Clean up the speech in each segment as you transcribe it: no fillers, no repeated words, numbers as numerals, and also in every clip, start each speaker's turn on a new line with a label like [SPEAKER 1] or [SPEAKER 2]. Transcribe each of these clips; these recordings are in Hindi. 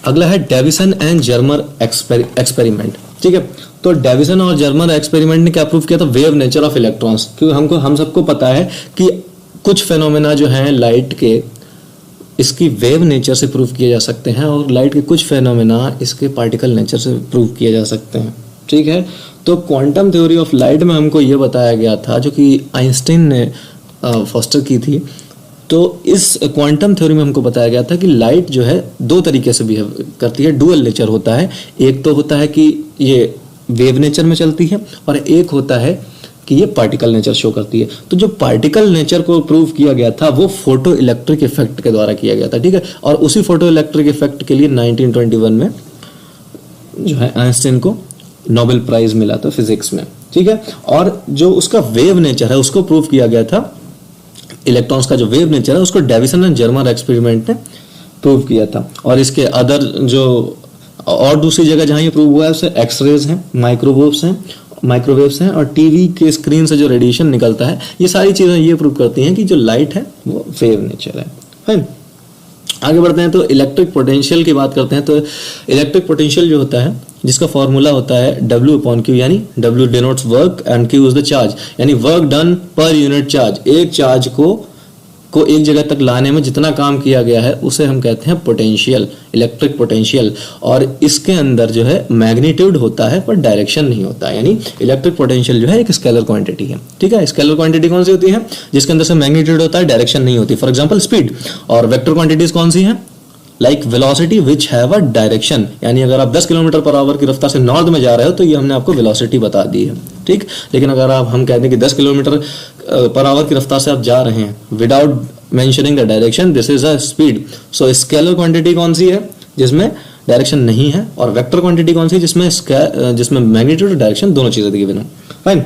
[SPEAKER 1] अगला है डेविसन एंड जर्मर एक्सपेरिमेंट। ठीक है, तो डेविसन और जर्मर एक्सपेरिमेंट ने क्या प्रूव किया था? Wave nature of electrons. क्योंकि हम सबको पता है कि कुछ फेनोमेना जो हैं लाइट के, इसकी वेव नेचर से प्रूव किए जा सकते हैं, और लाइट के कुछ फेनोमेना इसके पार्टिकल नेचर से प्रूव किए जा सकते हैं। ठीक है, तो क्वांटम थ्योरी ऑफ लाइट में हमको ये बताया गया था, जो कि आइंस्टाइन ने फोस्टर की थी। तो इस क्वांटम थ्योरी में हमको बताया गया था कि लाइट जो है दो तरीके से बिहेव करती है, डुअल नेचर होता है। एक तो होता है कि ये वेव नेचर में चलती है, और एक होता है कि ये पार्टिकल नेचर शो करती है। तो जो पार्टिकल नेचर को प्रूव किया गया था वो फोटो इलेक्ट्रिक इफेक्ट के द्वारा किया गया था। ठीक है, और उसी फोटो इलेक्ट्रिक इफेक्ट के लिए 1921 में जो है आइंस्टाइन को नोबेल प्राइज मिला था फिजिक्स में। ठीक है, और जो उसका वेव नेचर है उसको प्रूव किया गया था, इलेक्ट्रॉन्स का जो वेव नेचर है उसको डेविसन एंड जर्मर एक्सपेरिमेंट ने प्रूव किया था। और इसके अदर जो और दूसरी जगह जहां ये प्रूव हुआ है उसे एक्सरेज हैं, माइक्रोवेव्स हैं और टीवी के स्क्रीन से जो रेडिएशन निकलता है, ये सारी चीजें ये प्रूव करती हैं कि जो लाइट है वो वेव नेचर है। फाइन, आगे बढ़ते हैं तो इलेक्ट्रिक पोटेंशियल की बात करते हैं। तो इलेक्ट्रिक पोटेंशियल जो होता है, जिसका फॉर्मूला होता है W/Q, यानी W denotes work and Q is the charge, यानी work done per unit charge. एक चार्ज को एक जगह तक लाने में जितना काम किया गया है उसे हम कहते हैं पोटेंशियल, इलेक्ट्रिक पोटेंशियल। और इसके अंदर जो है मैग्नीट्यूड होता है पर डायरेक्शन नहीं होता है, यानी इलेक्ट्रिक पोटेंशियल जो है एक स्केलर क्वांटिटी है। ठीक है, स्केलर क्वांटिटी कौन सी होती है? जिसके अंदर से मैग्नीट्यूड होता है, डायरेक्शन नहीं होती। For example speed. और वेक्टर क्वांटिटीज कौन सी हैं? Like velocity which have a direction, यानी अगर आप 10 किलोमीटर पर आवर की रफ्तार से नॉर्थ में जा रहे हो तो ये हमने आपको वेलोसिटी बता दी है। ठीक, लेकिन अगर हम कहते हैं कि 10 किलोमीटर पर आवर की रफ्तार से आप जा रहे हैं without mentioning the direction, this is a speed. So scalar quantity कौन सी है? जिसमें डायरेक्शन नहीं है। और वेक्टर क्वांटिटी कौन सी है? जिसमें मैग्नीट्यूड और डायरेक्शन दोनों चीजें दी गई हैं। Fine,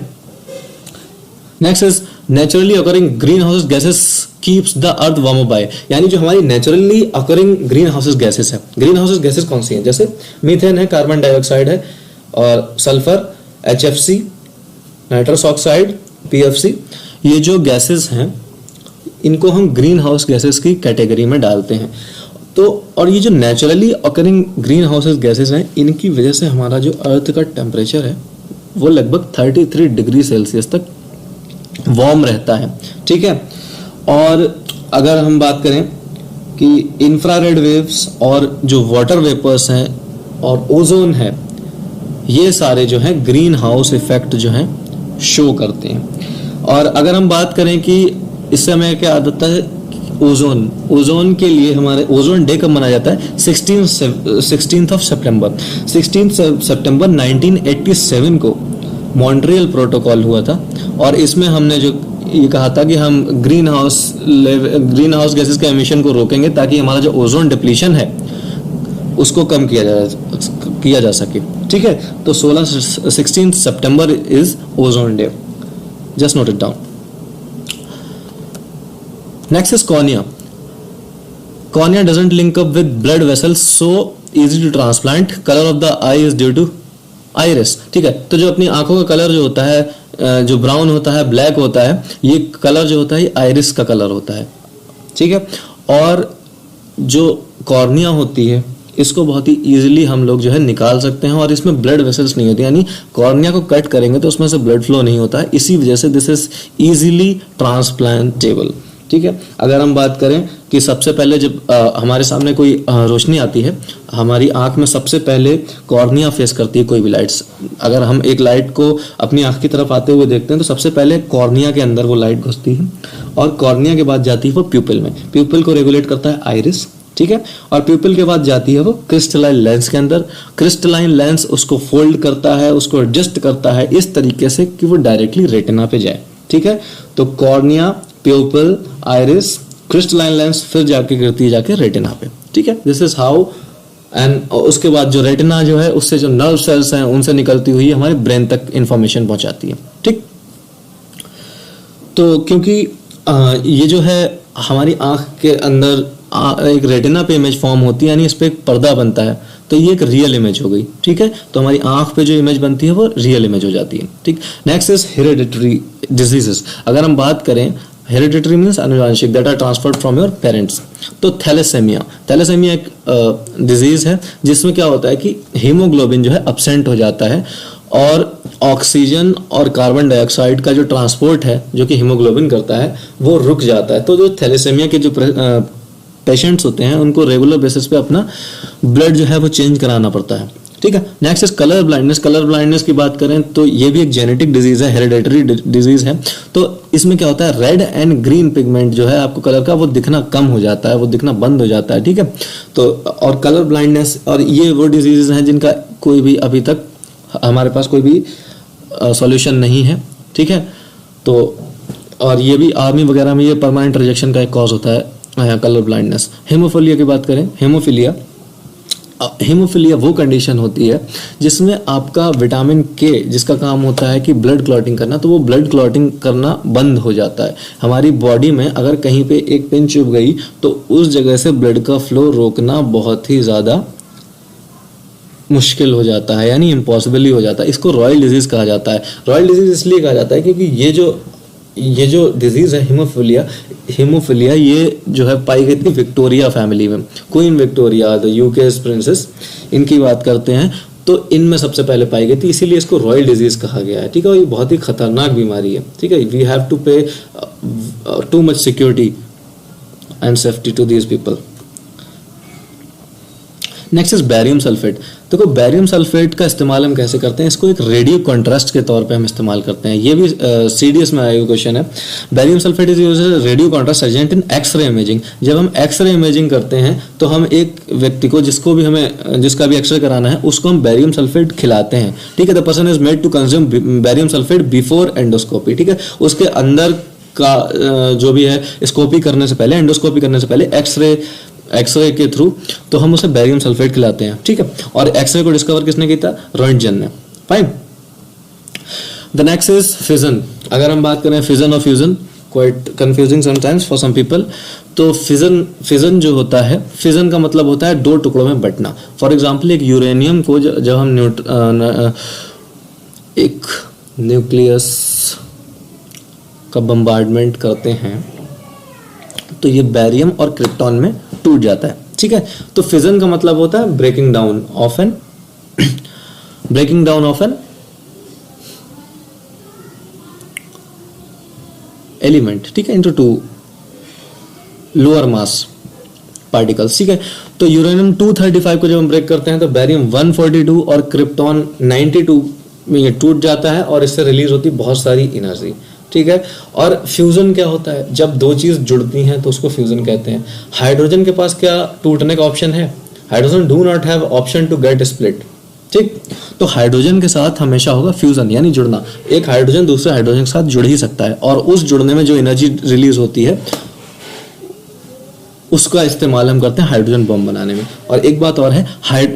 [SPEAKER 1] next is naturally occurring green house gases keeps the earth warm by, यानी जो हमारी naturally occurring green houses gases है। ग्रीन हाउसेस गैसेस कौन सी हैं? जैसे मीथेन है, कार्बन डाइऑक्साइड है, और sulphur HFC, nitrous oxide PFC। ये जो गैसेस हैं इनको हम ग्रीन हाउस गैसेस की कैटेगरी में डालते हैं। तो और ये जो naturally occurring green houses gases हैं, इनकी वजह से हमारा जो अर्थ का टेम्परेचर है वो लगभग 33 डिग्री सेल्सियस तक वार्म रहता है। ठीक है, और अगर हम बात करें कि इंफ्रारेड वेव्स और जो वाटर वेपर्स हैं और ओजोन है, ये सारे जो हैं ग्रीन हाउस इफेक्ट जो हैं शो करते हैं। और अगर हम बात करें कि इससे हमें क्या आता है, ओजोन के लिए हमारे ओजोन डे कब मनाया जाता है? 16th ऑफ सितंबर 1987 को मॉन्ट्रियल प्रोटोकॉल हुआ था। और इसमें हमने जो ये कहा था कि हम ग्रीन हाउस गैसेस के एमिशन को रोकेंगे ताकि हमारा जो ओजोन डिप्लीशन है उसको कम किया जा सके। ठीक है, तो 16 सितंबर is ozone day, just note it down. Next is cornea. Cornea doesn't link up with blood vessels so easy to transplant. Colour of the eye is due to iris. ठीक है, तो जो अपनी आंखों का कलर जो होता है, जो ब्राउन होता है, ब्लैक होता है, ये कलर जो होता है आइरिस का कलर होता है। ठीक है, और जो कॉर्निया होती है इसको बहुत ही इजीली हम लोग जो है निकाल सकते हैं, और इसमें ब्लड वेसल्स नहीं होती, यानी कॉर्निया को कट करेंगे तो उसमें से ब्लड फ्लो नहीं होता है। इसी वजह से दिस इज इजीली ट्रांसप्लांटेबल। ठीक है, अगर हम बात करें कि सबसे पहले जब हमारे सामने कोई रोशनी आती है, हमारी आंख में सबसे पहले कॉर्निया फेस करती है कोई भी लाइट्स। अगर हम एक लाइट को अपनी आंख की तरफ आते हुए देखते हैं तो सबसे पहले कॉर्निया के अंदर वो लाइट घुसती है, और कॉर्निया के बाद जाती है वो प्यूपिल में। प्यूपिल को रेगुलेट करता है आइरिस। ठीक है, और प्यूपिल के बाद जाती है वो क्रिस्टलाइन लेंस के अंदर। क्रिस्टलाइन लेंस उसको फोल्ड करता है, उसको एडजस्ट करता है इस तरीके से कि वो डायरेक्टली रेटिना पे जाए। ठीक है, तो कॉर्निया, प्यूपिल, आइरिस, क्रिस्टलाइन लेंस, फिर जाके गिरती है जाके रेटिना पे। ठीक है, दिस इज हाउ। एंड उसके बाद जो रेटिना जो है उससे जो नर्व सेल्स हैं उनसे निकलती हुई हमारे ब्रेन तक इंफॉर्मेशन पहुंचाती है। ठीक, तो क्योंकि ये जो है हमारी आंख के अंदर एक रेटिना पे इमेज फॉर्म होती है, यानी इस पे एक पर्दा बनता है, तो ये एक रियल इमेज हो गई। ठीक है, तो हमारी आंख पे जो इमेज बनती है वो रियल इमेज हो जाती है। ठीक, नेक्स्ट इज हेरिडिटरी डिजीजेस। अगर हम बात करें हेरिडिटरी मीन्स अनुवांशिक, that are transferred from your parents. तो थैलेसेमिया, थैलेसेमिया एक डिजीज है जिसमें क्या होता है कि हीमोग्लोबिन जो है अब्सेंट हो जाता है और ऑक्सीजन और कार्बन डाइऑक्साइड का जो ट्रांसपोर्ट है जो कि हीमोग्लोबिन करता है वो रुक जाता है। तो जो थैलेसेमिया के जो पेशेंट्स होते हैं उनको रेगुलर बेसिस पे अपना ब्लड जो है वो चेंज कराना पड़ता है, ठीक है। Next is colour blindness. Colour blindness की बात करें तो ये भी एक जेनेटिक डिजीज है, हेरिडेटरी डिजीज है। तो इसमें क्या होता है, रेड एंड ग्रीन पिगमेंट जो है आपको कलर का वो दिखना कम हो जाता है, वो दिखना बंद हो जाता है, ठीक है। तो और कलर ब्लाइंडनेस, और ये वो डिजीजेस हैं जिनका कोई भी अभी तक हमारे पास कोई भी सॉल्यूशन नहीं है, ठीक है। तो और ये भी आर्मी वगैरह में ये परमानेंट रिजेक्शन का एक कॉज होता है कलर ब्लाइंडनेस। हेमोफिलिया की बात करें, हेमोफिलिया वो कंडीशन होती है जिसमें आपका विटामिन के जिसका काम होता है कि ब्लड क्लॉटिंग करना, तो वो ब्लड क्लॉटिंग करना बंद हो जाता है। हमारी बॉडी में अगर कहीं पे एक पिन चुभ गई तो उस जगह से ब्लड का फ्लो रोकना बहुत ही ज़्यादा मुश्किल हो जाता है, यानी इम्पॉसिबल ही हो जाता है। इसको रॉयल डिजीज कहा जाता है। रॉयल डिजीज इसलिए कहा जाता है क्योंकि ये जो डिजीज है हेमोफिलिया ये जो है पाई गई थी विक्टोरिया फैमिली में। Queen Victoria, the UK's princess, इनकी बात करते हैं तो इनमें सबसे पहले पाई गई थी, इसीलिए इसको रॉयल डिजीज कहा गया है, ठीक है। ये बहुत ही खतरनाक बीमारी है, ठीक है। We have to pay too much security and safety to these people. Next is barium sulphate. देखो बैरियम सल्फेट का इस्तेमाल हम कैसे करते हैं, इसको एक रेडियो कॉन्ट्रास्ट के तौर पे हम इस्तेमाल करते हैं। ये भी सीडीएस में आया हुआ क्वेश्चन है। Barium sulphate is used as radio contrast agent in x ray imaging. जब हम एक्सरे इमेजिंग करते हैं तो हम एक व्यक्ति को जिसका भी एक्सरे कराना है उसको हम बैरियम सल्फेट खिलाते हैं, ठीक है। The person is made to consume barium sulphate before endoscopy, ठीक है। उसके अंदर का जो भी है स्कोपी करने से पहले, एंडोस्कोपी करने से पहले एक्सरे के थ्रू तो हम उसे बैरियम सल्फेट खिलाते हैं, ठीक है। और एक्सरे को डिस्कवर किसने किया था, रोंटगेन ने, fine. The next is fission. अगर हम बात करें फिजन और fusion, quite confusing sometimes for some people. तो फिजन जो होता है, फिजन का मतलब होता है दो टुकड़ों में बंटना। फॉर एग्जाम्पल एक यूरेनियम को जब हम एक न्यूक्लियस का बम्बार्डमेंट करते हैं तो ये बैरियम और क्रिप्टॉन में टूट जाता है, ठीक है। तो फिजन का मतलब होता है breaking down of an element, ठीक है, into two lower mass particles, ठीक है। तो यूरेनियम 235 को जब हम ब्रेक करते हैं तो बैरियम 142 और क्रिप्टॉन 92 में ये टूट जाता है और इससे रिलीज होती बहुत सारी एनर्जी, ठीक है। और फ्यूजन क्या होता है, जब दो चीज जुड़ती हैं तो उसको फ्यूजन कहते हैं। हाइड्रोजन के पास क्या टूटने का ऑप्शन है, hydrogen do not have option to get split, ठीक। तो हाइड्रोजन के साथ हमेशा होगा फ्यूजन यानी जुड़ना। एक हाइड्रोजन दूसरे हाइड्रोजन के साथ जुड़ ही सकता है और उस जुड़ने में जो एनर्जी रिलीज होती है उसका इस्तेमाल हम करते हैं हाइड्रोजन बम बनाने में। और एक बात और है,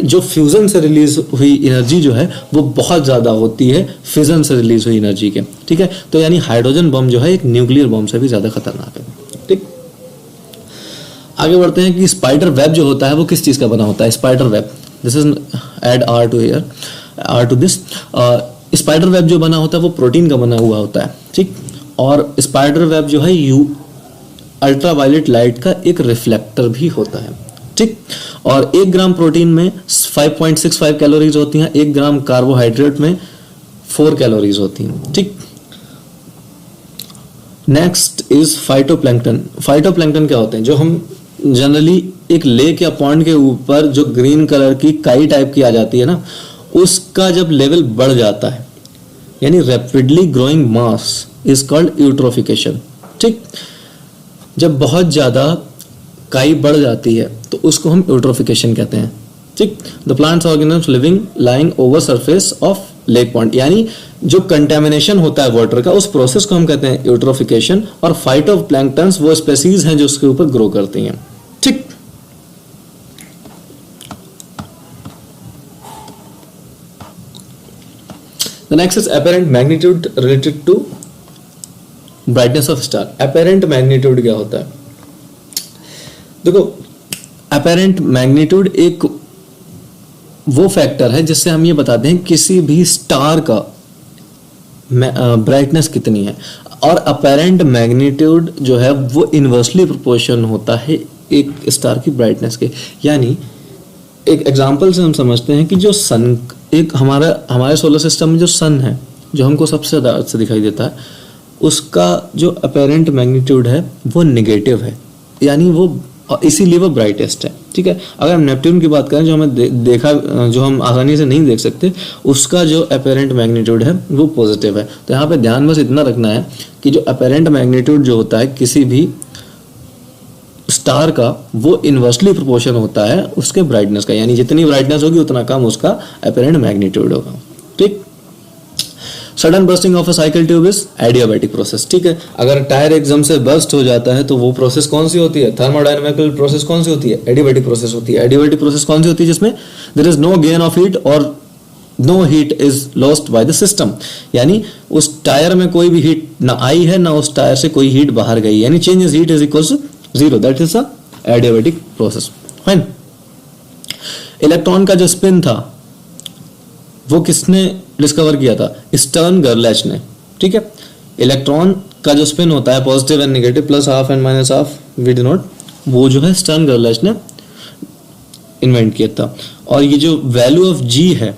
[SPEAKER 1] जो फ्यूजन से रिलीज हुई एनर्जी जो है वो बहुत ज़्यादा होती है फिजन से रिलीज हुई एनर्जी के, ठीक है। तो यानी हाइड्रोजन बम जो है एक न्यूक्लियर बम से भी ज़्यादा खतरनाक है, ठीक। आगे बढ़ते हैं कि स्पाइडर वेब जो होता है वो किस चीज़ का बना होता है। Spider web, this is add are to this. Spider web जो बना होता है वो प्रोटीन का बना हुआ होता है, ठीक। और स्पाइडर वेब जो है अल्ट्रावायलेट लाइट का एक रिफ्लेक्टर भी होता है, ठीक। और 1 ग्राम प्रोटीन में 5.65 कैलोरीज होती हैं, 1 ग्राम कार्बोहाइड्रेट में 4 कैलोरीज होती हैं, ठीक। Next is phytoplankton. फाइटोप्लैंक्टन क्या होते हैं, जो हम जनरली एक लेक या पॉन्ड के ऊपर जो ग्रीन कलर की काई टाइप की आ जाती है ना, उसका जब लेवल बढ़ जाता है यानी rapidly growing mass is called eutrophication, ठीक। जब बहुत ज़्यादा काई बढ़ जाती है तो उसको हम यूट्रोफिकेशन कहते हैं, ठीक। The plants organisms living lying over surface of lake pond, यानी जो कंटेमिनेशन होता है वाटर का उस प्रोसेस को हम कहते हैं यूट्रोफिकेशन। और फाइटोप्लैंक्टन्स वो स्पेसीज हैं जो उसके ऊपर ग्रो करती हैं, ठीक। The next is apparent magnitude related to brightness of star. Apparent magnitude क्या होता है, देखो अपेरेंट मैग्नीट्यूड एक वो फैक्टर है जिससे हम ये बताते हैं किसी भी स्टार का ब्राइटनेस कितनी है, और अपेरेंट मैग्नीट्यूड जो है वो इन्वर्सली प्रोपोर्शन होता है एक स्टार की ब्राइटनेस के। यानी एक एग्जांपल से हम समझते हैं कि जो सन, एक हमारे सोलर सिस्टम में जो सन है, जो हमको सबसे ज़्यादा अर्थ से दिखाई देता है, उसका जो अपेरेंट मैग्नीट्यूड है वो नेगेटिव है, यानी वो इसीलिए वो ब्राइटेस्ट है। ठीक है, अगर हम नेपट्यून की बात करें जो हमें देखा, जो हम आसानी से नहीं देख सकते, उसका जो अपेरेंट मैग्नीट्यूड है वो पॉजिटिव है। तो यहाँ पे ध्यान बस इतना रखना है कि जो अपेरेंट मैग्नीट्यूड जो होता है किसी भी स्टार का, वो इन्वर्सली प्रोपोर्शन होता है उसके ब्राइटनेस का, यानी जितनी ब्राइटनेस होगी उतना कम उसका अपेरेंट मैग्नीट्यूड होगा। ठीक, sudden bursting of a cycle tube is adiabatic process. ठीक है, अगर टायर एकदम से बर्स्ट हो जाता है तो वो प्रोसेस कौन सी होती है? थर्मोडायनेमिकल प्रोसेस कौन सी होती है? एडियाबैटिक प्रोसेस होती है। एडियाबैटिक प्रोसेस कौन सी होती है? जिसमें there is no gain of heat और no heat is lost by the system, यानी उस टायर में कोई भी हीट ना आई है ना उस टायर से कोई हीट बाहर गई, यानी change is heat is equal to zero, that is a adiabatic process. Fine. Electron का जो स्पिन था वो किसने डिस्कवर किया था? स्टर्न गर्लैच ने। ठीक है, इलेक्ट्रॉन का जो स्पिन होता है positive and negative, plus half and minus half, we do not, वो जो है स्टर्न गर्लैच ने इन्वेंट किया था। और ये जो वैल्यू ऑफ जी है,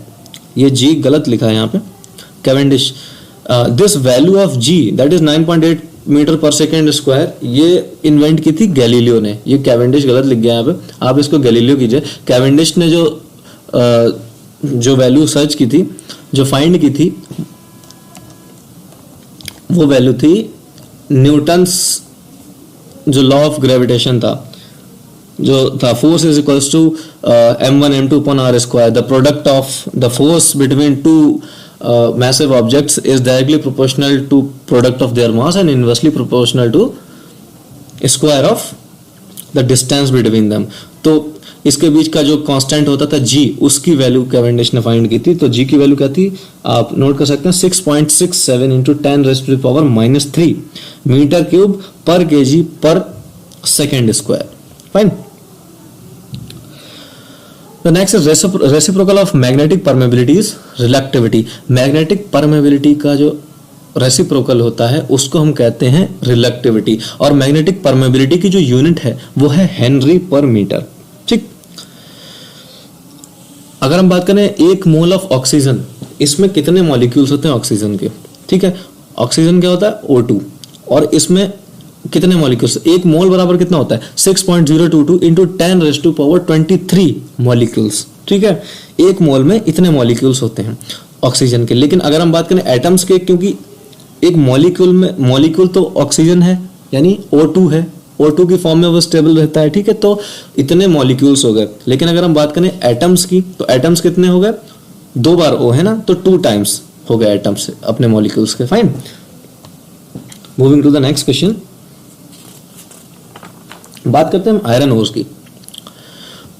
[SPEAKER 1] ये जी गलत लिखा है यहाँ पे, Cavendish, this value of G that is 9.8 metre per second square, ये इन्वेंट की थी गैलीलियो ने। ये कैवेंडिश गलत लिख गया यहाँ पे, आप इसको गैलीलियो कीजिए। कैवेंडिश ने जो वैल्यू सर्च की थी, जो फाइंड की थी, वो वैल्यू थी न्यूटन्स जो लॉ ऑफ ग्रेविटेशन था, जो था force is equals to m1 m2 upon r square, the product of the force between two massive objects is directly proportional to product of their mass and inversely proportional to square of the distance between them। तो इसके बीच का जो कांस्टेंट होता था g, उसकी वैल्यू कैवेंडिश ने फाइंड की थी। तो g की वैल्यू क्या थी आप नोट कर सकते हैं, 6.67 इंटू 10⁻³ मीटर क्यूब पर kg पर second square. Fine. The next is reciprocal of magnetic permeability is reluctivity। Magnetic permeability का जो रेसिप्रोकल होता है उसको हम कहते हैं रिलक्टिविटी, और मैग्नेटिक परमेबिलिटी की जो यूनिट है वो है हेनरी पर मीटर। ठीक, अगर हम बात करें 1 मोल ऑफ ऑक्सीजन, इसमें कितने मॉलिक्यूल्स होते हैं ऑक्सीजन के? ठीक है, ऑक्सीजन क्या होता है O2, और इसमें कितने मॉलिक्यूल्स? 1 मोल बराबर कितना होता है? 6.022 इंटू 10⁻23 मॉलिक्यूल्स। ठीक है, 1 मोल में इतने मॉलिक्यूल्स होते हैं ऑक्सीजन के। लेकिन अगर हम बात करें एटम्स के, क्योंकि एक मॉलिक्यूल तो ऑक्सीजन है, यानी O2 है, O2 की फॉर्म में वो स्टेबल रहता है। ठीक है, तो इतने मॉलिक्यूल्स हो गए। लेकिन अगर हम बात करें एटम्स की, तो एटम्स कितने हो गए? 2 बार O है ना, तो 2 टाइम्स हो गए एटम्स अपने मॉलिक्यूल्स के। Fine, moving to the next question. बात करते हैं हम आयरन ओर्स की।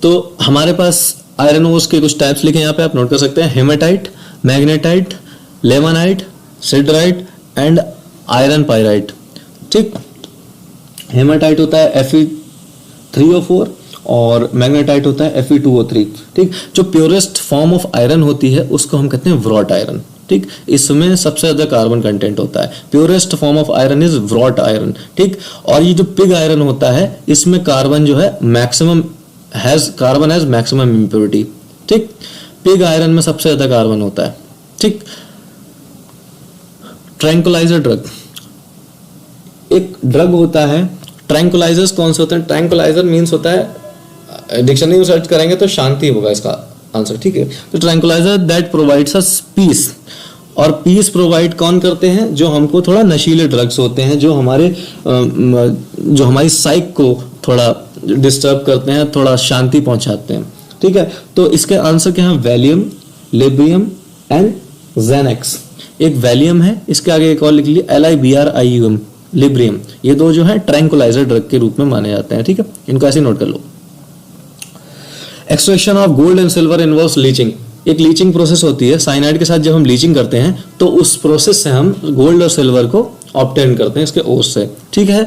[SPEAKER 1] तो हमारे पास आयरन ओर्स के कुछ टाइप्स लिखे यहाँ पे, आप नोट कर सकते हैं, haematite, magnetite, limonite, siderite and iron pyrite. ठीक, हेमेटाइट होता है Fe3O4 और मैग्नेटाइट होता है Fe2O3। ठीक, जो प्योरेस्ट फॉर्म ऑफ आयरन होती है उसको हम कहते हैं व्रॉट आयरन। ठीक, इसमें सबसे ज्यादा कार्बन कंटेंट होता है। Purest form of iron is wrought iron. ठीक, और ये जो पिग आयरन होता है इसमें कार्बन जो है कार्बन हैज मैक्सिमम इम्प्योरिटी। ठीक, पिग आयरन में सबसे ज्यादा कार्बन होता है। ठीक, ट्रैंकुलाइजर ड्रग, एक ड्रग होता है। ट्रैंकुलाइजर्स कौन से होते हैं? ट्रैंकुलाइजर मीन्स होता है, डिक्शनरी में सर्च करेंगे तो शांति होगा इसका आंसर। ठीक है, तो tranquilliser that provides us peace, और पीस प्रोवाइड कौन करते हैं? जो हमको थोड़ा नशीले ड्रग्स होते हैं, जो हमारी साइक को थोड़ा डिस्टर्ब करते हैं, थोड़ा शांति पहुंचाते हैं। ठीक है, तो इसके आंसर क्या है? Valium, Librium and Xanax. एक वैलियम है, इसके आगे एक और लिख लीजिए LIBRIUM, लिब्रियम। ये 2 जो है ट्रैंकुलाइजर ड्रग के रूप में माने जाते हैं। ठीक है, इनको ऐसे नोट कर लो। Extraction of gold and silver involves leaching. एक लीचिंग प्रोसेस होती है, साइनाइड के साथ जब हम लीचिंग करते हैं तो उस प्रोसेस से हम गोल्ड और सिल्वर को ऑब्टेन करते हैं इसके ओर्स से। ठीक है,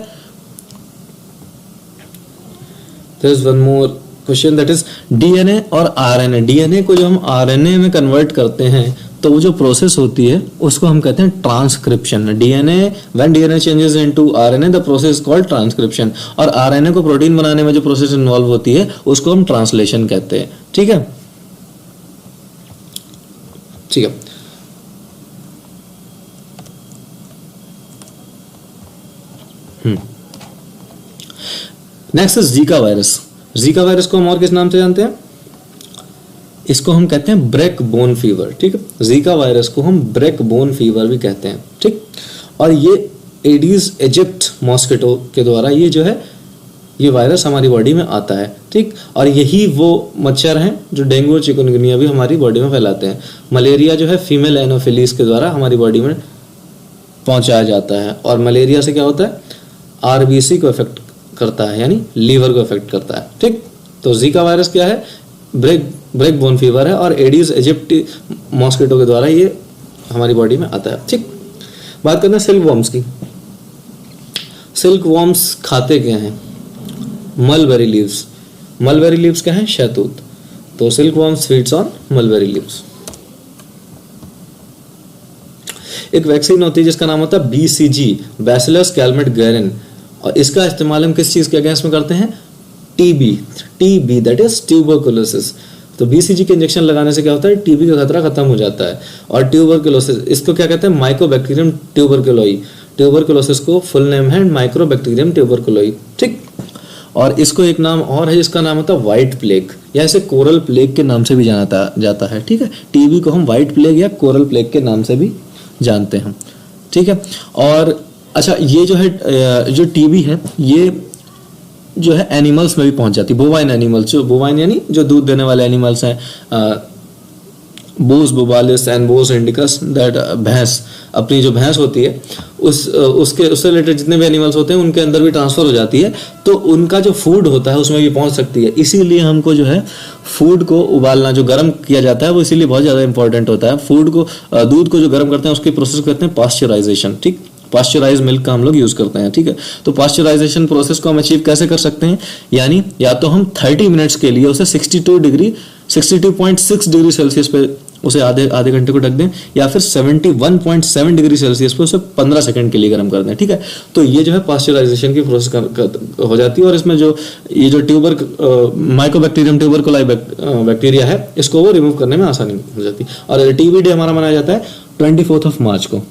[SPEAKER 1] there is one more question, that is DNA और RNA। DNA को जो हम RNA में कन्वर्ट करते हैं तो वो जो प्रोसेस होती है उसको हम कहते हैं transcription. DNA, when DNA changes into RNA the process called transcription. और आरएनए को प्रोटीन बनाने में जो प्रोसेस इन्वॉल्व होती है उसको हम ट्रांसलेशन कहते हैं। ठीक है, ठीक है। Next is Zika virus. Zika virus को हम और किस नाम से जानते हैं? इसको हम कहते हैं ब्रेक बोन फीवर। ठीक है, जीका वायरस को हम ब्रेक बोन फीवर भी कहते हैं। ठीक, और ये एडीज इजिप्ट मॉस्किटो के द्वारा ये जो है ये वायरस हमारी बॉडी में आता है। ठीक, और यही वो मच्छर हैं जो डेंगू और चिकनगुनिया भी हमारी बॉडी में फैलाते हैं। मलेरिया जो है फीमेल एनोफिलीज के द्वारा हमारी बॉडी में पहुंचाया जाता है। और मलेरिया से क्या होता है? आरबीसी को इफेक्ट करता है, यानी लीवर को इफेक्ट करता है। ठीक, तो जीका वायरस क्या है? ब्रेक बोन फीवर है और एडीज इजिप्टी मॉस्किटो के द्वारा ये हमारी बॉडी में आता है। ठीक, बात करते हैं सिल्क वॉर्म्स की। सिल्क वॉर्म्स खाते क्या हैं? Mulberry leaves. मलबेरी लीव्स क्या हैं? शहतूत। तो silk worms feeds on mulberry leaves. एक वैक्सीन होती है जिसका नाम होता है BCG, बैसिलस कैलमेट-गेरिन, और इसका इस्तेमाल हम किस चीज के अगेंस्ट में करते हैं? TB that is tuberculosis. तो BCG के इंजेक्शन लगाने से क्या होता है? टीबी का खतरा खत्म हो जाता है। और ट्यूबरकुलोसिस, इसको क्या कहते हैं? माइकोबैक्टीरियम ट्यूबरकुलोई। ट्यूबरकुलोसिस को फुल नेम है माइक्रोबैक्टीरियम ट्यूबरकुलोई। ठीक, और इसको एक नाम और है जिसका नाम होता है व्हाइट प्लेग, या इसे कोरल प्लेग के नाम से भी जाना जाता है। ठीक है, टीबी को हम व्हाइट प्लेग या कोरल प्लेग के नाम से भी जानते हैं। ठीक है, और अच्छा ये जो है जो टीबी है ये जो है एनिमल्स में भी पहुंच जाती है। बोवाइन एनिमल्स, जो बोवाइन यानी जो दूध देने वाले एनिमल्स हैं, Bos bubalis and Bos indicus, that भैंस, अपनी जो भैंस होती है उससे रिलेटेड जितने भी एनिमल्स होते हैं उनके अंदर भी ट्रांसफर हो जाती है। तो उनका जो फूड होता है उसमें भी पहुंच सकती है। इसीलिए हमको जो है फूड को उबालना, जो गर्म किया जाता है, वो इसीलिए बहुत ज़्यादा इंपॉर्टेंट होता है। फूड को, दूध को जो गर्म करते हैं उसकी प्रोसेस कहते हैं पास्चराइजेशन। ठीक, पास्चराइज मिल्क का हम लोग यूज करते हैं। ठीक है, तो पास्चराइजेशन प्रोसेस को हम अचीव कैसे कर सकते हैं? यानी या तो हम 30 मिनट्स के लिए उसे 62.6 डिग्री सेल्सियस पे उसे आधे घंटे को ढक दें, या फिर 71.7 डिग्री सेल्सियस पे उसे 15 सेकंड के लिए गर्म कर दें। ठीक है, तो ये जो है पास्चराइजेशन की प्रोसेस हो जाती है। और इसमें जो ये जो माइकोबैक्टीरियम ट्यूबरकुलाई बैक्टीरिया है, इसको वो रिमूव करने में आसानी हो जाती है। और टीबी डे हमारा मनाया जाता है 24 मार्च को।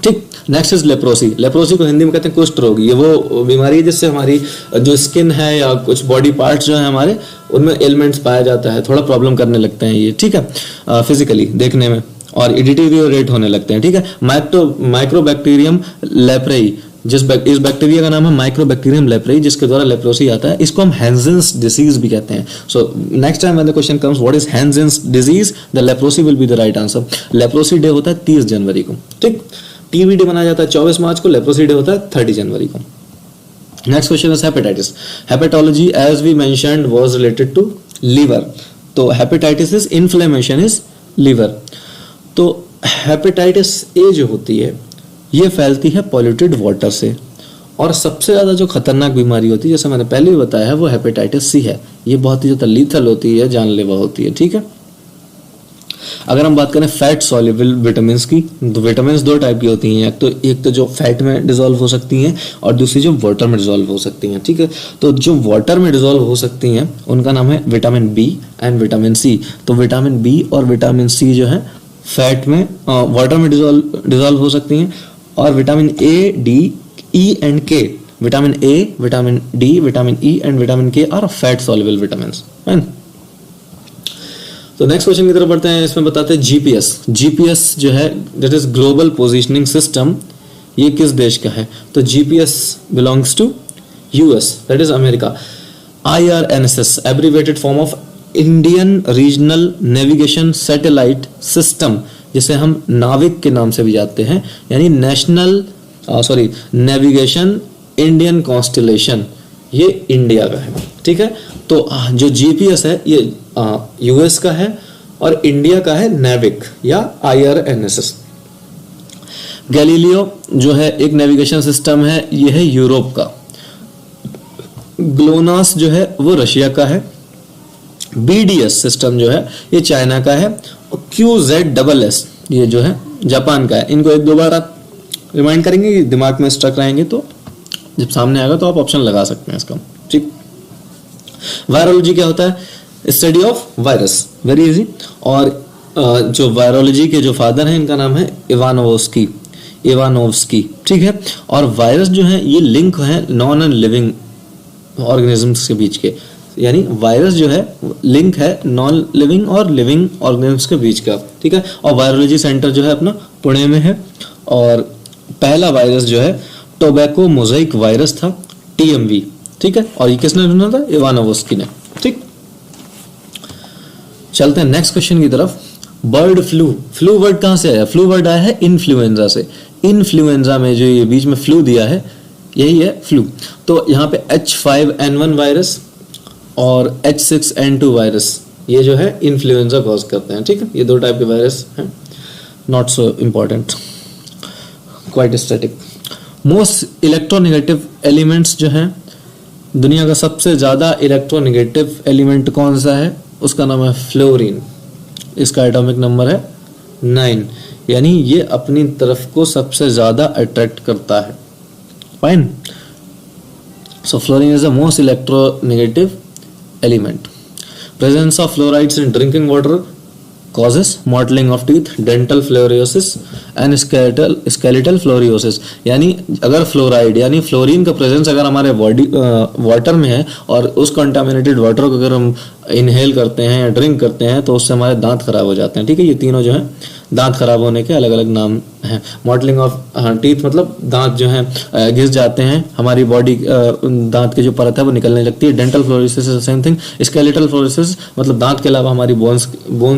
[SPEAKER 1] ठीक, नेक्स्ट इज लेप्रोसी। लेप्रोसी को हिंदी में कहते हैं कुष्ठ रोग। ये वो बीमारी है जिससे हमारी जो स्किन है या कुछ बॉडी पार्ट्स जो है हमारे, उनमें एलिमेंट्स पाया जाता है, थोड़ा प्रॉब्लम करने लगते हैं ये। ठीक है, फिजिकली देखने में, और डिटीरियोरेट होने लगते हैं। ठीक है, माइक्रोबैक्टीरियम लेप्रेई, इस बैक्टीरिया का नाम है माइक्रोबैक्टीरियम लेप्रेई, जिसके द्वारा लेप्रोसी आता है। इसको हम हैंजेंस डिजीज भी कहते हैं। So next time when the question comes what is Hansen's disease, the leprosy will be the right answer. Leprosy day होता है 30 जनवरी को। ठीक, टीबी डे मनाया जाता है 24 मार्च को, लेप्रोसी डे होता है 30 जनवरी को। Next question is hepatitis. Hepatology as we mentioned was related to liver. तो hepatitis is inflammation is liver. तो हेपेटाइटिस ए जो होती है ये फैलती है पॉल्यूटेड वाटर से, और सबसे ज़्यादा जो खतरनाक बीमारी होती है, जैसे मैंने पहले भी बताया है, वो हेपेटाइटिस सी है। ये बहुत ही ज़्यादा लीथल होती है, जानलेवा होती है। ठीक है, अगर हम बात करें फैट सॉल्युबल विटामिन्स की, तो विटामिन्स दो टाइप की होती हैं। एक तो जो फैट में डिसॉल्व हो सकती हैं, और दूसरी जो वाटर में डिसॉल्व हो सकती हैं। ठीक है, तो जो वाटर में डिसॉल्व हो सकती हैं उनका नाम है vitamin B and vitamin C. तो विटामिन बी और विटामिन सी जो है फैट में वाटर में डिसॉल्व हो सकती हैं। और vitamin A, D, E and K, vitamin A, vitamin D, vitamin E and vitamin K are fat soluble vitamins. तो नेक्स्ट क्वेश्चन की तरफ बढ़ते हैं। इसमें बताते हैं जीपीएस जो है that is global positioning system, ये किस देश का है? तो GPS belongs to US, that is America. IRNSS abbreviated form of Indian regional navigation satellite system, जिसे हम नाविक के नाम से भी जानते हैं, यानी नेविगेशन इंडियन कॉन्स्टेलेशन, ये इंडिया का है। ठीक है, तो जो जीपीएस है ये यूएस का है, और इंडिया का है नेविक या IRNSS। गैलीलियो जो है एक नेविगेशन सिस्टम है, ये है यूरोप का। ग्लोनास जो है वो रशिया का है। BDS सिस्टम जो है ये चाइना का है, QZSS ये जो है जापान का है। इनको एक दो बार आप रिमाइंड करेंगे कि दिमाग में स्ट्रक रहेंगे, तो जब सामने आएगा तो आप ऑप्शन लगा सकते हैं इसका। ठीक, वायरोलॉजी क्या होता है? Study of virus, very easy. और जो वायरोलॉजी के जो फादर हैं इनका नाम है इवानोव्स्की। ठीक है। और वायरस जो है ये लिंक है नॉन एंड लिविंग ऑर्गेनिजम्स के बीच के, यानी वायरस जो है लिंक है नॉन लिविंग और लिविंग ऑर्गेनिजम्स के बीच का। ठीक है। और वायरोलॉजी सेंटर जो है अपना पुणे में है। और पहला वायरस जो है टोबैको मोज़ाइक वायरस था, TMV। ठीक है। और ये किसने ढूंढा था? इवानोव्स्की ने। ठीक, चलते हैं नेक्स्ट क्वेश्चन की तरफ। बर्ड फ्लू, फ्लू वर्ड कहां से आया? फ्लू वर्ड आया है इन्फ्लुएंजा से। इन्फ्लुएंजा में जो ये बीच में फ्लू दिया है यही है फ्लू। तो यहाँ पे H5N1 वायरस और H6N2 वायरस ये जो है इन्फ्लुएंजा कॉज करते हैं। ठीक है, ये दो टाइप के वायरस हैं, not so important, quite static. Most electronegative elements जो हैं, दुनिया का सबसे ज़्यादा इलेक्ट्रोनेगेटिव एलिमेंट कौन सा है? उसका नाम है फ्लोरीन। इसका एटॉमिक नंबर है 9, यानी ये अपनी तरफ को सबसे ज़्यादा अट्रैक्ट करता है। Fine, so fluorine is the most electronegative element. Presence of fluorides in drinking water causes mottling of teeth, dental fluorosis and skeletal fluorosis। यानी अगर फ्लोराइड यानी फ्लोरीन का प्रेजेंस अगर हमारे बॉडी वाटर में है और उस कंटामिनेटेड वाटर को अगर हम इनहेल करते हैं या ड्रिंक करते हैं तो उससे हमारे दांत खराब हो जाते हैं। ठीक है, ये तीनों जो है दांत खराब होने के अलग अलग नाम हैं। मॉटलिंग ऑफ टीथ मतलब दांत जो हैं घिस जाते हैं, हमारी बॉडी दांत की जो परत है वो निकलने लगती है। Dental fluorosis is same thing. Skeletal fluorosis मतलब दांत के अलावा हमारी बोन्स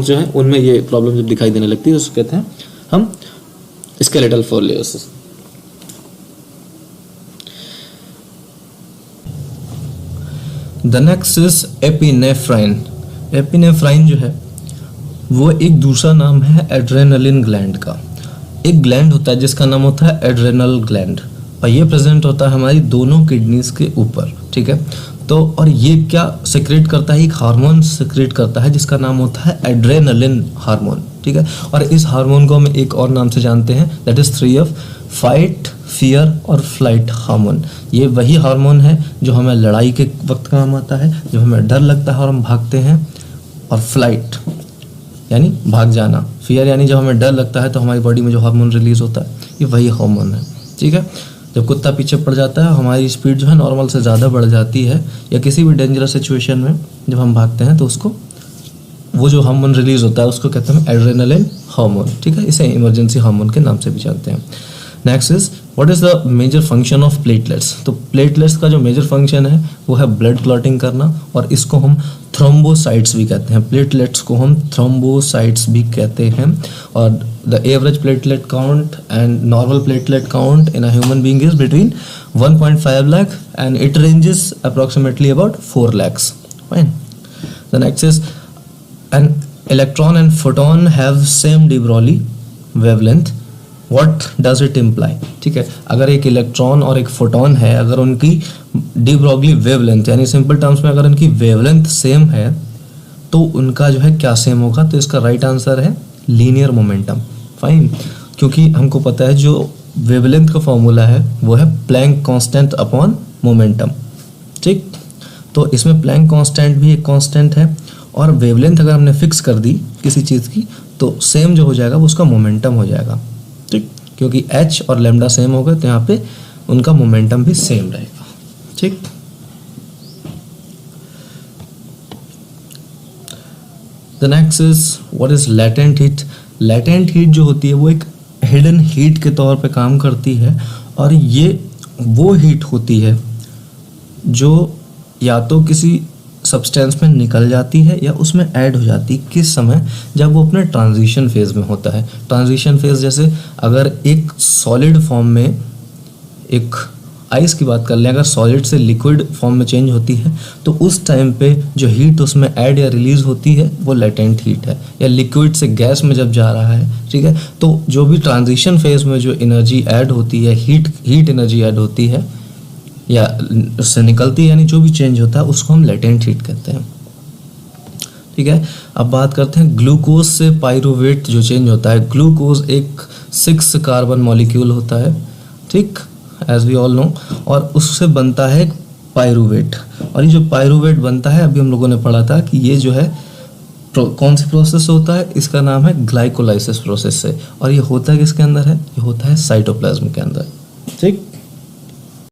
[SPEAKER 1] जो हैं उनमें ये प्रॉब्लम जब दिखाई देने लगती है उसको कहते हैं हम skeletal fluorosis. The next is epinephrine. Epinephrine जो है वो एक दूसरा नाम है एड्रेनलिन ग्लैंड का। एक ग्लैंड होता है जिसका नाम होता है एड्रेनल ग्लैंड और ये प्रेजेंट होता है हमारी दोनों किडनीज के ऊपर। ठीक है, तो और ये क्या सिक्रेट करता है? एक हार्मोन सिक्रेट करता है जिसका नाम होता है एड्रेनलिन हार्मोन। ठीक है, और इस हार्मोन को हम एक और नाम से जानते हैं, that is 3F, fight, fear और फ्लाइट हार्मोन। ये वही हार्मोन है जो हमें लड़ाई के वक्त काम आता है, जब हमें डर लगता है और हम भागते हैं, और फ्लाइट यानी भाग जाना, फियर यानी जब हमें डर लगता है तो हमारी बॉडी में जो हार्मोन रिलीज होता है ये वही हार्मोन है। ठीक है, जब कुत्ता पीछे पड़ जाता है हमारी स्पीड जो है नॉर्मल से ज़्यादा बढ़ जाती है, या किसी भी डेंजरस सिचुएशन में जब हम भागते हैं तो उसको वो जो हार्मोन रिलीज होता है उसको कहते हैं एड्रेनलिन हार्मोन। ठीक है, इसे इमरजेंसी हार्मोन के नाम से भी जानते हैं। Next is what is the major function of platelets. तो प्लेटलेट्स का जो मेजर फंक्शन है वो है ब्लड क्लॉटिंग करना, और इसको हम थ्रोम्बोसाइट्स भी कहते हैं। प्लेटलेट्स को हम थ्रोम्बोसाइट्स भी कहते हैं। और the average platelet count and normal platelet count in a human being is between 1.5 lakh and it ranges approximately about 4 lakhs। Fine, the next is an electron and photon have same de Broglie wavelength, what does it imply? ठीक है, अगर एक इलेक्ट्रॉन और एक फोटोन है, अगर उनकी डी ब्रॉगली वेवलेंथ यानी सिंपल टर्म्स में अगर उनकी वेवलेंथ सेम है तो उनका जो है क्या सेम होगा? तो इसका राइट आंसर है लीनियर मोमेंटम। फाइन, क्योंकि हमको पता है जो वेवलेंथ का फॉर्मूला है वो है प्लैंक कांस्टेंट अपॉन मोमेंटम। ठीक, तो इसमें प्लैंक कांस्टेंट भी एक कांस्टेंट है, और वेवलेंथ अगर हमने फिक्स कर दी किसी चीज़ की तो सेम जो हो जाएगा वो उसका मोमेंटम हो जाएगा। ठीक, क्योंकि h और लैम्डा सेम होगा तो यहाँ पे उनका मोमेंटम भी सेम रहेगा। ठीक, the next is what is latent heat. Latent heat जो होती है वो एक हिडन हीट के तौर पे काम करती है, और ये वो हीट होती है जो या तो किसी सब्सटेंस में निकल जाती है या उसमें ऐड हो जाती है। किस समय? जब वो अपने ट्रांजिशन फेज में होता है। ट्रांजिशन फेज जैसे अगर एक सॉलिड फॉर्म में, एक आइस की बात कर लें, अगर सॉलिड से लिक्विड फॉर्म में चेंज होती है तो उस टाइम पे जो हीट उसमें ऐड या रिलीज होती है वो लेटेंट हीट है। या लिक्विड से गैस में जब जा रहा है, ठीक है, तो जो भी ट्रांजिशन फेज में जो एनर्जी ऐड होती है, हीट एनर्जी ऐड होती है या उससे निकलती है, यानी जो भी चेंज होता है उसको हम लेटेंट हीट कहते हैं। ठीक है। अब बात करते हैं ग्लूकोज से पायरूवेट जो चेंज होता है। ग्लूकोज एक 6 कार्बन मॉलिक्यूल होता है, ठीक, एज वी ऑल नो, और उससे बनता है पायरूवेट। और ये जो पायरूवेट बनता है, अभी हम लोगों ने पढ़ा था कि ये जो है कौन सी प्रोसेस होता है, इसका नाम है ग्लाइकोलाइसिस प्रोसेस से। और ये होता है किसके अंदर है, ये होता है साइटोप्लाज्म के अंदर, ठीक।